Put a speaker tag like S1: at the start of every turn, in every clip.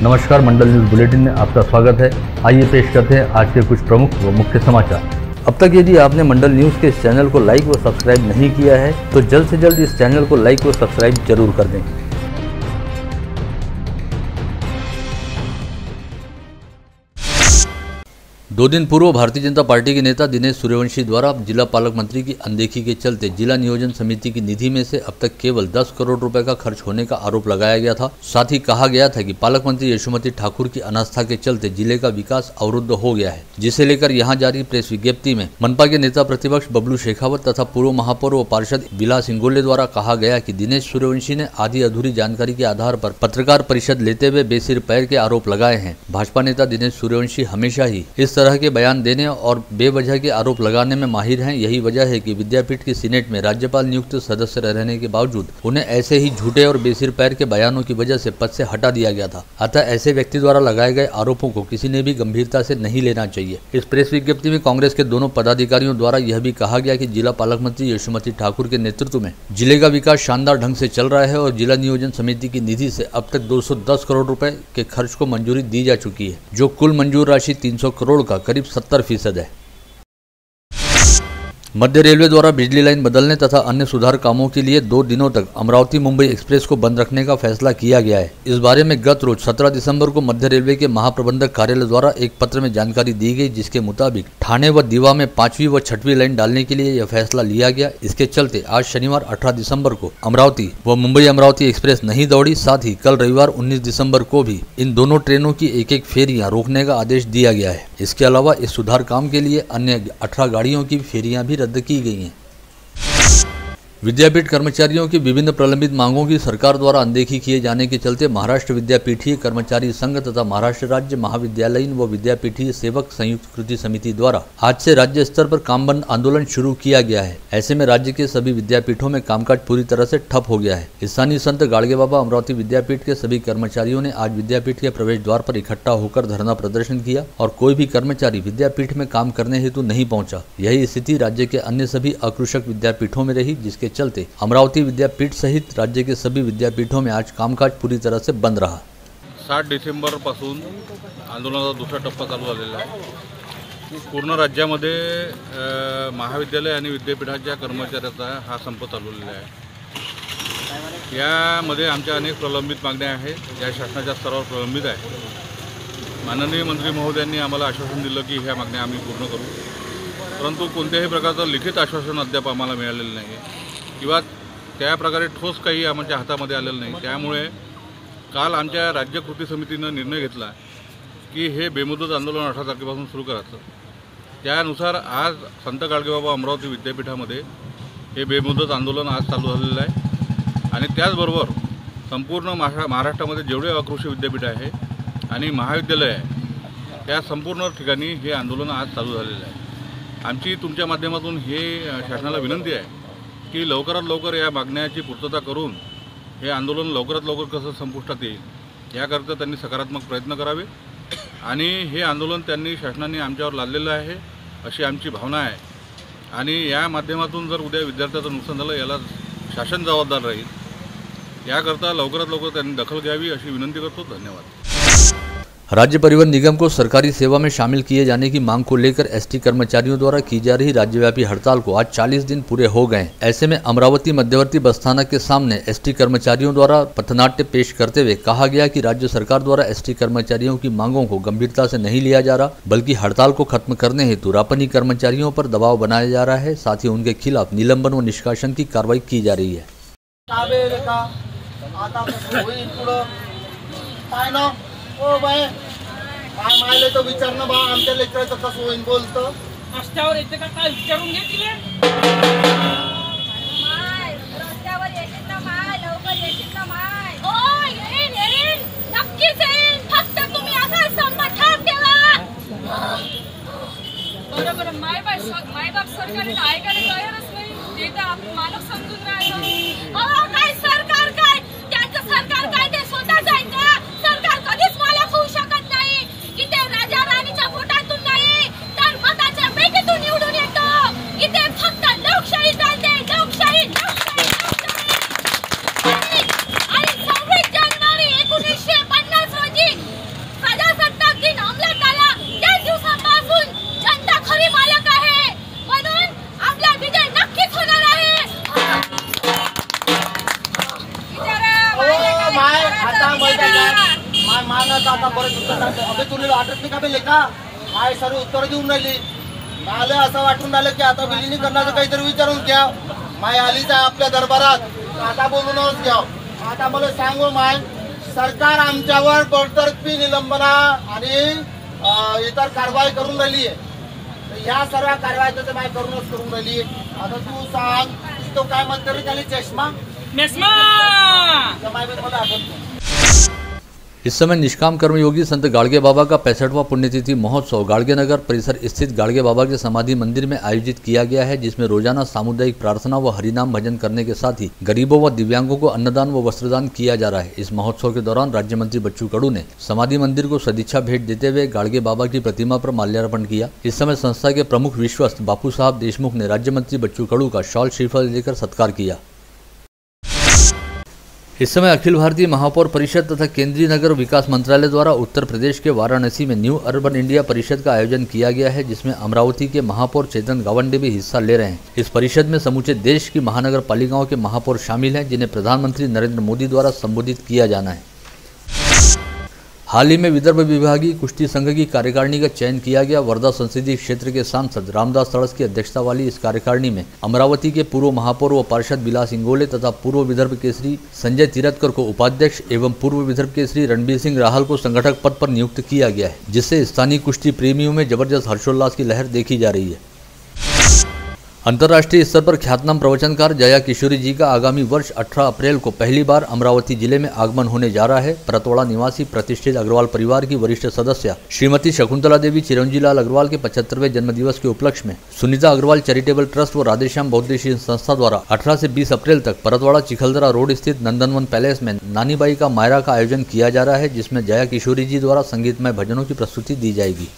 S1: नमस्कार, मंडल news bulletin में आपका स्वागत है। आइए पेश करते हैं आज के कुछ प्रमुख व मुख्य समाचार। अब तक यदि आपने मंडल न्यूज के इस चैनल को लाइक व सब्सक्राइब नहीं किया है तो जल्द से जल्द इस चैनल को लाइक व सब्सक्राइब जरूर कर दें। 2 दिन पूर्व भारतीय जनता पार्टी के नेता दिनेश सूर्यवंशी द्वारा जिला पालक मंत्री की अनदेखी के चलते जिला नियोजन समिति की निधि में से अब तक केवल 10 करोड़ रुपए का खर्च होने का आरोप लगाया गया था। साथ ही कहा गया था कि पालक मंत्री यशोमती ठाकुर की अनास्था के चलते जिले का विकास अवरुद्ध हो गया है, जिसे लेकर यहां जारी प्रेस विज्ञप्ति में मनपा के नेता प्रतिपक्ष बबलू शेखावत तथा पूर्व महापौर व पार्षद विलास इंगोले द्वारा कहा गया कि दिनेश सूर्यवंशी ने आधी अधूरी जानकारी के आधार पर पत्रकार परिषद लेते हुए बेसिर पैर के आरोप लगाए हैं। भाजपा नेता दिनेश सूर्यवंशी हमेशा ही इस तरह के बयान देने और बेवजह के आरोप लगाने में माहिर हैं। यही वजह है कि विद्यापीठ की सीनेट में राज्यपाल नियुक्त सदस्य रहने के बावजूद उन्हें ऐसे ही झूठे और बेसिर पैर के बयानों की वजह से पद से हटा दिया गया था। अतः ऐसे व्यक्ति द्वारा लगाए गए आरोपों को किसी ने भी गंभीरता से नहीं लेना चाहिए। इस प्रेस विज्ञप्ति में कांग्रेस के दोनों पदाधिकारियों द्वारा यह भी कहा गया कि जिला पालक मंत्री यशोमती ठाकुर के नेतृत्व में जिले का विकास शानदार ढंग से चल रहा है और जिला नियोजन समिति की निधि से अब तक 210 करोड़ रुपए के खर्च को मंजूरी दी जा चुकी है, जो कुल मंजूर राशि 300 करोड़ का करीब 70% है। मध्य रेलवे द्वारा बिजली लाइन बदलने तथा अन्य सुधार कामों के लिए 2 दिनों तक अमरावती मुंबई एक्सप्रेस को बंद रखने का फैसला किया गया है। इस बारे में गत रोज 17 दिसंबर को मध्य रेलवे के महाप्रबंधक कार्यालय द्वारा एक पत्र में जानकारी दी गई, जिसके मुताबिक ठाणे व दीवा में 5वीं व 6वीं लाइन डालने के लिए यह फैसला लिया गया। इसके चलते आज शनिवार 18 दिसंबर को अमरावती व मुंबई अमरावती एक्सप्रेस नहीं दौड़ी। साथ ही कल रविवार 19 दिसंबर को भी इन दोनों ट्रेनों की एक फेरियां रोकने का आदेश दिया गया है। इसके अलावा इस सुधार काम के लिए अन्य 18 गाड़ियों की फेरियां भी रद्द की गई हैं। विद्यापीठ कर्मचारियों की विभिन्न प्रलंबित मांगों की सरकार द्वारा अनदेखी किए जाने के चलते महाराष्ट्र विद्यापीठीय कर्मचारी संघ तथा महाराष्ट्र राज्य महाविद्यालयीन व विद्यापीठीय सेवक संयुक्त कृति समिति द्वारा आज से राज्य स्तर पर काम बंद आंदोलन शुरू किया गया है। ऐसे में राज्य के सभी विद्यापीठों में कामकाज पूरी तरह से ठप हो गया है। स्थानीय संत गाड़गे बाबा अमरावती विद्यापीठ के सभी कर्मचारियों ने आज विद्यापीठ के प्रवेश द्वार पर इकट्ठा होकर धरना प्रदर्शन किया और कोई भी कर्मचारी विद्यापीठ में काम करने हेतु नहीं पहुंचा। यही स्थिति राज्य के अन्य सभी अकृषक विद्यापीठों में रही, जिसके चलते अमरावती विद्यापीठ सहित राज्य के सभी विद्यापीठों में आज कामकाज पूरी तरह से बंद रहा।
S2: 7 डिसेंबर पासून आंदोलनाचा दुसरा टप्पा चालू झालेला आहे। पूर्ण राज्यामध्ये महाविद्यालय आणि विद्यापीठाच्या कर्मचाऱ्यांचा हा संप चालवलेला आहे। यामध्ये आमच्या अनेक प्रलंबित मागण्या आहेत, ज्या शासनाच्या स्तरावर प्रलंबित आहेत। माननीय मंत्री महोदयांनी आम्हाला आश्वासन दिलं की ह्या मागण्या आम्ही पूर्ण करू, परंतु कोणत्याही प्रकारचं लिखित आश्वासन अद्याप आम्हाला मिळालेलं नाही किंवा त्या प्रकारे ठोस काही आमच्या हातामध्ये आलेलं नाही। त्यामुळे काल आमच्या राज्य कृती समितीनं निर्णय घेतला की हे बेमुदत आंदोलन 18 तारखेपासून सुरू करायचं। त्यानुसार आज संत गाडगेबाबा अमरावती विद्यापीठामध्ये हे बेमुदत आंदोलन आज चालू झालेलं आहे आणि त्याचबरोबर संपूर्ण महाराष्ट्रामध्ये जेवढे अकृषी विद्यापीठ आहे आणि महाविद्यालय आहे त्या संपूर्ण ठिकाणी हे आंदोलन आज चालू झालेलं आहे। आमची तुमच्या माध्यमातून हे शासनाला विनंती आहे की लवकरात लवकर या मागण्याची पूर्तता करून हे आंदोलन लवकरात लवकर कसं संपुष्टात येईल याकरता त्यांनी सकारात्मक प्रयत्न करावे आणि हे आंदोलन त्यांनी शासनाने आमच्यावर लादलेलं आहे अशी आमची भावना आहे आणि या माध्यमातून जर उद्या विद्यार्थ्याचं नुकसान झालं याला शासन जबाबदार राहील। याकरता लवकरात लवकर त्यांनी दखल घ्यावी अशी विनंती करतो। धन्यवाद।
S1: राज्य परिवहन निगम को सरकारी सेवा में शामिल किए जाने की मांग को लेकर एसटी कर्मचारियों द्वारा की जा रही राज्यव्यापी हड़ताल को आज 40 दिन पूरे हो गए। ऐसे में अमरावती मध्यवर्ती बस स्थानक के सामने एसटी कर्मचारियों द्वारा पथनाट्य पेश करते हुए कहा गया कि राज्य सरकार द्वारा एसटी कर्मचारियों की मांगों को गंभीरता से नहीं लिया जा रहा, बल्कि हड़ताल को खत्म करने हेतु रापनी कर्मचारियों पर दबाव बनाया जा रहा है। साथ ही उनके खिलाफ निलंबन व निष्कासन की कार्रवाई की जा रही है।
S3: काय मायले तो विचार ना बा आमच्या लेकराचं कसं होईन बोलतं
S4: रस्त्यावर येते का काय विचारून घे तिले
S5: माय रस्त्यावर येते ना माय लवकर येते ना माय ओ येईन नक्कीच येईन फक्त तुम्ही असा संमत ठेवा।
S4: बरोबर माय बाप सरकारने ऐकायला तयारच नाही, ते तर आपण मालक समजून राहिलो।
S5: अहो काय सरकार काय त्याचं सरकार काय ते स्वतः जायचं सरकार कधीच मालक होऊ शकत नाही की ते राजा राणीच्या पोटातून नाही तर मताच्या पेटीतून निवडून येतो। इथे फक्त लोकशाही चालते, लोकशाही आणि 26 जानेवारी 1950 रोजी
S3: आता परत उत्तर अबे तुला वाटत नाही का बे लेका काय सर्व उत्तर देऊन राहिली मला असं वाटून राहिलं की आता विलिनीकरणाचं काहीतरी विचारून घ्या माय आलीच आहे आपल्या दरबारात आता बोलूनच घ्या आता मला सांगू माय सरकार आमच्यावर बडतर्फी निलंबना आणि इतर कारवाई करून राहिली आहे ह्या सर्व कारवाई माय करून राहिली आता तू सांग तो काय म्हणतो रे त्याला चष्मा माय मला आठवतो।
S1: इस समय निष्काम कर्मयोगी संत गाड़गे बाबा का 65वां पुण्यतिथि महोत्सव गाड़गे नगर परिसर स्थित गाड़गे बाबा के समाधि मंदिर में आयोजित किया गया है, जिसमें रोजाना सामुदायिक प्रार्थना व हरिनाम भजन करने के साथ ही गरीबों व दिव्यांगों को अन्नदान व वस्त्रदान किया जा रहा है। इस महोत्सव के दौरान राज्य मंत्री बच्चू कडू ने समाधि मंदिर को सदिच्छा भेंट देते हुए गाड़गे बाबा की प्रतिमा पर माल्यार्पण किया। इस समय संस्था के प्रमुख विश्वस्त बापू साहब देशमुख ने राज्य मंत्री बच्चू कडू का शॉल श्रीफल लेकर सत्कार किया। इस समय अखिल भारतीय महापौर परिषद तथा केंद्रीय नगर विकास मंत्रालय द्वारा उत्तर प्रदेश के वाराणसी में न्यू अर्बन इंडिया परिषद का आयोजन किया गया है, जिसमें अमरावती के महापौर चेतन गावंडे भी हिस्सा ले रहे हैं। इस परिषद में समूचे देश की महानगर पालिकाओं के महापौर शामिल हैं, जिन्हें प्रधानमंत्री नरेंद्र मोदी द्वारा संबोधित किया जाना है। हाल ही में विदर्भ विभागीय कुश्ती संघ की कार्यकारिणी का चयन किया गया। वर्धा संसदीय क्षेत्र के सांसद रामदास तड़स की अध्यक्षता वाली इस कार्यकारिणी में अमरावती के पूर्व महापौर व पार्षद विलास इंगोले तथा पूर्व विदर्भ केसरी संजय तिरथकर को उपाध्यक्ष एवं पूर्व विदर्भ केसरी रणबीर सिंह राहल को संगठक पद पर नियुक्त किया गया है, जिससे स्थानीय कुश्ती प्रेमियों में जबरदस्त हर्षोल्लास की लहर देखी जा रही है। अंतर्राष्ट्रीय स्तर पर ख्यातनाम प्रवचनकार जया किशोरी जी का आगामी वर्ष 18 अप्रैल को पहली बार अमरावती जिले में आगमन होने जा रहा है। परतवाड़ा निवासी प्रतिष्ठित अग्रवाल परिवार की वरिष्ठ सदस्य श्रीमती शकुंतला देवी चिरंजीलाल अग्रवाल के 75वें जन्मदिवस के उपलक्ष्य में सुनीता अग्रवाल चैरिटेबल ट्रस्ट व राधेश्याम बहुउद्देशीय संस्था द्वारा 18 से 20 अप्रैल तक परतवाड़ा चिखलदरा रोड स्थित नंदनवन पैलेस में नानीबाई का मायरा का आयोजन किया जा रहा है, जिसमें जया किशोरी जी द्वारा संगीतमय भजनों की प्रस्तुति दी जाएगी।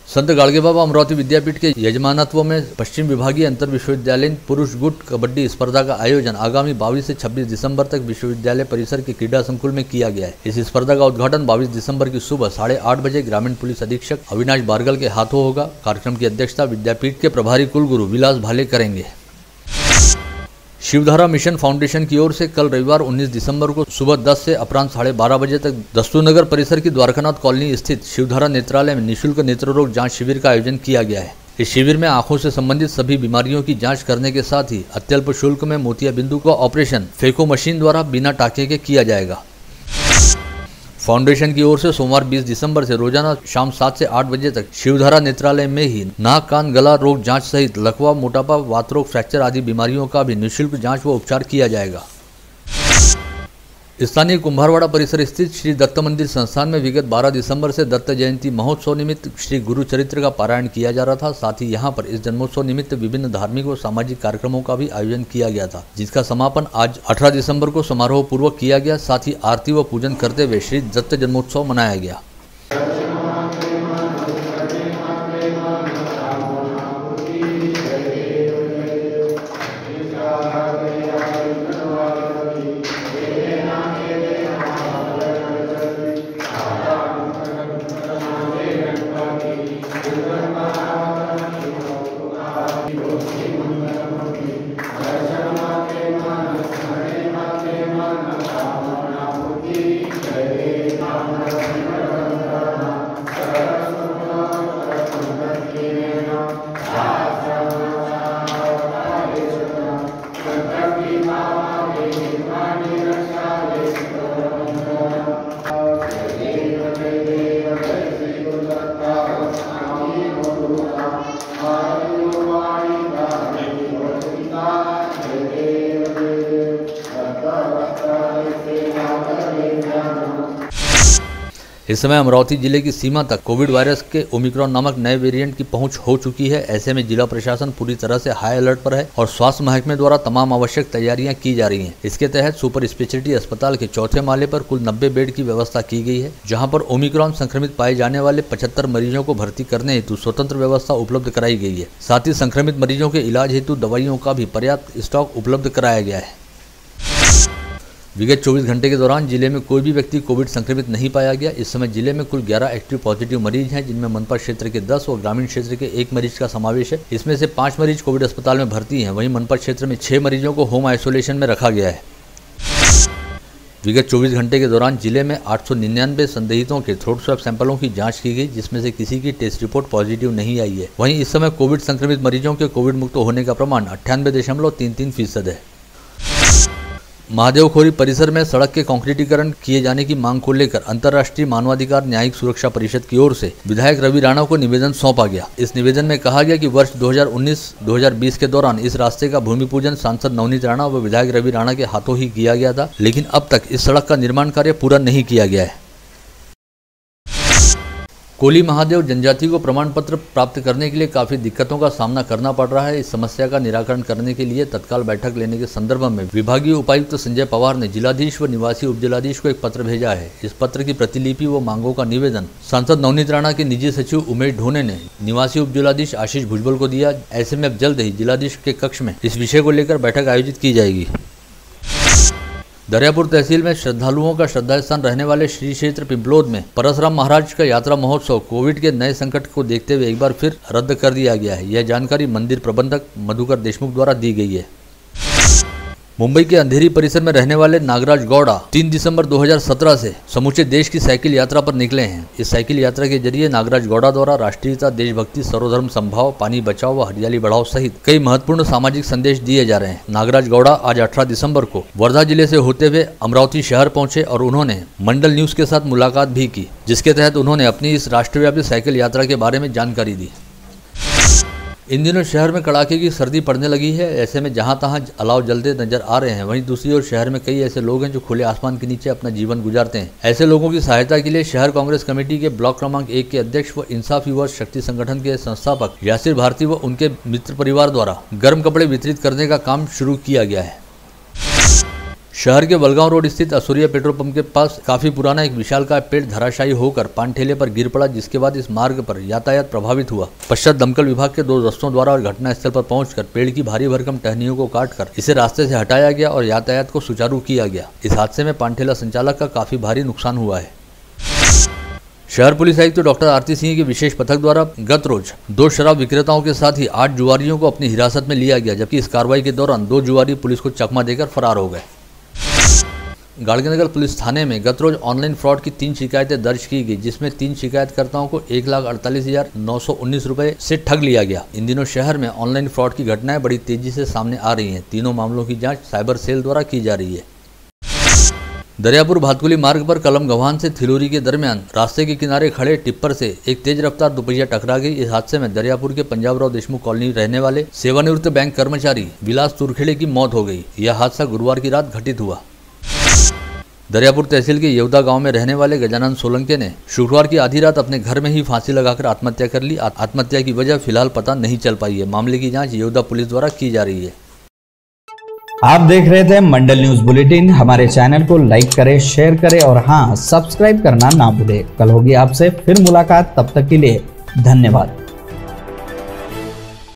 S1: संत गाड़गे बाबा अमरावती विद्यापीठ के यजमानत्व में पश्चिम विभागीय अंतर विश्वविद्यालयीन पुरुष गुट कबड्डी स्पर्धा का आयोजन आगामी 22 से 26 दिसंबर तक विश्वविद्यालय परिसर के क्रीडा संकुल में किया गया है। इस स्पर्धा का उद्घाटन 22 दिसंबर की सुबह 8:30 बजे ग्रामीण पुलिस अधीक्षक अविनाश बारगल के हाथों होगा। कार्यक्रम की अध्यक्षता विद्यापीठ के प्रभारी कुलगुरु विलास भाले करेंगे। शिवधारा मिशन फाउंडेशन की ओर से कल रविवार 19 दिसंबर को सुबह 10 से अपराह्न 12:30 बजे तक दस्तूरनगर परिसर की द्वारकानाथ कॉलोनी स्थित शिवधारा नेत्रालय में निःशुल्क नेत्र रोग जांच शिविर का आयोजन किया गया है। इस शिविर में आंखों से संबंधित सभी बीमारियों की जांच करने के साथ ही अत्यल्प शुल्क में मोतिया बिंदु का ऑपरेशन फेको मशीन द्वारा बिना टाके के किया जाएगा। फाउंडेशन की ओर से सोमवार 20 दिसंबर से रोजाना शाम 7 से 8 बजे तक शिवधारा नेत्रालय में ही नाक कान गला रोग जांच सहित लकवा मोटापा वात रोग फ्रैक्चर आदि बीमारियों का भी निःशुल्क जांच व उपचार किया जाएगा। स्थानीय कुम्हारवाड़ा परिसर स्थित श्री दत्त मंदिर संस्थान में विगत 12 दिसंबर से दत्त जयंती महोत्सव निमित्त श्री गुरु चरित्र का पारायण किया जा रहा था। साथ ही यहां पर इस जन्मोत्सव निमित्त विभिन्न धार्मिक व सामाजिक कार्यक्रमों का भी आयोजन किया गया था, जिसका समापन आज 18 दिसंबर को समारोह पूर्वक किया गया। साथ ही आरती व पूजन करते हुए श्री दत्त जन्मोत्सव मनाया गया। इस समय अमरावती जिले की सीमा तक कोविड वायरस के ओमिक्रॉन नामक नए वेरिएंट की पहुंच हो चुकी है। ऐसे में जिला प्रशासन पूरी तरह से हाई अलर्ट पर है और स्वास्थ्य महकमे द्वारा तमाम आवश्यक तैयारियां की जा रही हैं। इसके तहत सुपर स्पेशलिटी अस्पताल के चौथे माले पर कुल 90 बेड की व्यवस्था की गई है, जहां पर ओमिक्रॉन संक्रमित पाए जाने वाले 75 मरीजों को भर्ती करने हेतु स्वतंत्र व्यवस्था उपलब्ध कराई गई है। साथ ही संक्रमित मरीजों के इलाज हेतु दवाइयों का भी पर्याप्त स्टॉक उपलब्ध कराया गया है। विगत 24 घंटे के दौरान जिले में कोई भी व्यक्ति कोविड संक्रमित नहीं पाया गया। इस समय जिले में कुल 11 एक्टिव पॉजिटिव मरीज हैं, जिनमें मनपा क्षेत्र के 10 और ग्रामीण क्षेत्र के 1 मरीज का समावेश है। इसमें से 5 मरीज कोविड अस्पताल में भर्ती हैं। वहीं मनपा क्षेत्र में 6 मरीजों को होम आइसोलेशन में रखा गया है। विगत 24 घंटे के दौरान जिले में 899 संदिग्धों के थ्रोट स्वैब सैंपलों की जांच की गई, जिसमें से किसी की टेस्ट रिपोर्ट पॉजिटिव नहीं आई है। वहीं इस समय कोविड संक्रमित मरीजों के कोविड मुक्त होने का प्रमाण 98.33% है। महादेवखोरी परिसर में सड़क के कंक्रीटीकरण किए जाने की मांग को लेकर अंतर्राष्ट्रीय मानवाधिकार न्यायिक सुरक्षा परिषद की ओर से विधायक रवि राणा को निवेदन सौंपा गया। इस निवेदन में कहा गया कि वर्ष 2019-2020 के दौरान इस रास्ते का भूमि पूजन सांसद नवनीत राणा व विधायक रवि राणा के हाथों ही किया गया था, लेकिन अब तक इस सड़क का निर्माण कार्य पूरा नहीं किया गया है। कोली महादेव जनजाति को प्रमाण पत्र प्राप्त करने के लिए काफी दिक्कतों का सामना करना पड़ रहा है। इस समस्या का निराकरण करने के लिए तत्काल बैठक लेने के संदर्भ में विभागीय उपायुक्त संजय पवार ने जिलाधीश व निवासी उपजिलाधीश को एक पत्र भेजा है। इस पत्र की प्रतिलिपि व मांगों का निवेदन सांसद नवनीत राणा के निजी सचिव उमेश ढोने ने निवासी उपजिलाधीश आशीष भुजबल को दिया। ऐसे में अब जल्द ही जिलाधीश के कक्ष में इस विषय को लेकर बैठक आयोजित की जाएगी। दरियापुर तहसील में श्रद्धालुओं का श्रद्धा स्थान रहने वाले श्री क्षेत्र पिंपलोद में परशुराम महाराज का यात्रा महोत्सव कोविड के नए संकट को देखते हुए एक बार फिर रद्द कर दिया गया है। यह जानकारी मंदिर प्रबंधक मधुकर देशमुख द्वारा दी गई है। मुंबई के अंधेरी परिसर में रहने वाले नागराज गौड़ा 3 दिसंबर 2017 से समूचे देश की साइकिल यात्रा पर निकले हैं। इस साइकिल यात्रा के जरिए नागराज गौड़ा द्वारा राष्ट्रीयता, देशभक्ति, सर्वधर्म समभाव, पानी बचाओ व हरियाली बढ़ाओ सहित कई महत्वपूर्ण सामाजिक संदेश दिए जा रहे हैं। नागराज गौड़ा आज 18 दिसंबर को वर्धा जिले से होते हुए अमरावती शहर पहुंचे और उन्होंने मंडल न्यूज के साथ मुलाकात भी की, जिसके तहत उन्होंने अपनी इस राष्ट्रव्यापी साइकिल यात्रा के बारे में जानकारी दी। इन दिनों शहर में कड़ाके की सर्दी पड़ने लगी है। ऐसे में जहां तहां अलाव जलते नजर आ रहे हैं। वहीं दूसरी ओर शहर में कई ऐसे लोग हैं जो खुले आसमान के नीचे अपना जीवन गुजारते हैं। ऐसे लोगों की सहायता के लिए शहर कांग्रेस कमेटी के ब्लॉक क्रमांक 1 के अध्यक्ष व इंसाफ युवा शक्ति संगठन के संस्थापक यासिर भारती व उनके मित्र परिवार द्वारा गर्म कपड़े वितरित करने का काम शुरू किया गया है। शहर के बलगांव रोड स्थित असूरिया पेट्रोल पंप के पास काफी पुराना एक विशालकाय पेड़ धराशायी होकर पान ठेले पर गिर पड़ा, जिसके बाद इस मार्ग पर यातायात प्रभावित हुआ। पश्चात दमकल विभाग के 2 दस्तों द्वारा घटनास्थल पर पहुंचकर पेड़ की भारी भरकम टहनियों को काटकर इसे रास्ते से हटाया गया और यातायात को सुचारू किया गया। इस हादसे में पान ठेला संचालक का काफी भारी नुकसान हुआ है। शहर पुलिस आयुक्त डॉक्टर आरती सिंह के विशेष पथक द्वारा गत रोज 2 शराब विक्रेताओं के साथ ही 8 जुआरियों को अपनी हिरासत में लिया गया, जबकि इस कार्रवाई के दौरान 2 जुआरी पुलिस को चकमा देकर फरार हो गए। गाड़गीनगर पुलिस थाने में गत रोज ऑनलाइन फ्रॉड की 3 शिकायतें दर्ज की गई, जिसमें 3 शिकायतकर्ताओं को 1,48,919 रुपए से ठग लिया गया। इन दिनों शहर में ऑनलाइन फ्रॉड की घटनाएं बड़ी तेजी से सामने आ रही हैं। तीनों मामलों की जांच साइबर सेल द्वारा की जा रही है। दरियापुर भातकुली मार्ग पर कलम गवान से थिलोरी के दरमियान रास्ते के किनारे खड़े टिप्पर से एक तेज रफ्तार दुपहिया टकरा गई। इस हादसे में दरियापुर के पंजाबराव देशमुख कॉलोनी रहने वाले सेवानिवृत्त बैंक कर्मचारी विलास तुरखेड़े की मौत हो गई। यह हादसा गुरुवार की रात घटित हुआ। दरियापुर तहसील के येवदा गांव में रहने वाले गजानंद सोलंके ने शुक्रवार की आधी रात अपने घर में ही फांसी लगाकर आत्महत्या कर ली। आत्महत्या की वजह फिलहाल पता नहीं चल पाई है। मामले की जांच येवदा पुलिस द्वारा की जा रही है।
S6: आप देख रहे थे मंडल न्यूज बुलेटिन। हमारे चैनल को लाइक करें, शेयर करें और हाँ, सब्सक्राइब करना ना भूलें। कल होगी आपसे फिर मुलाकात, तब तक के लिए धन्यवाद।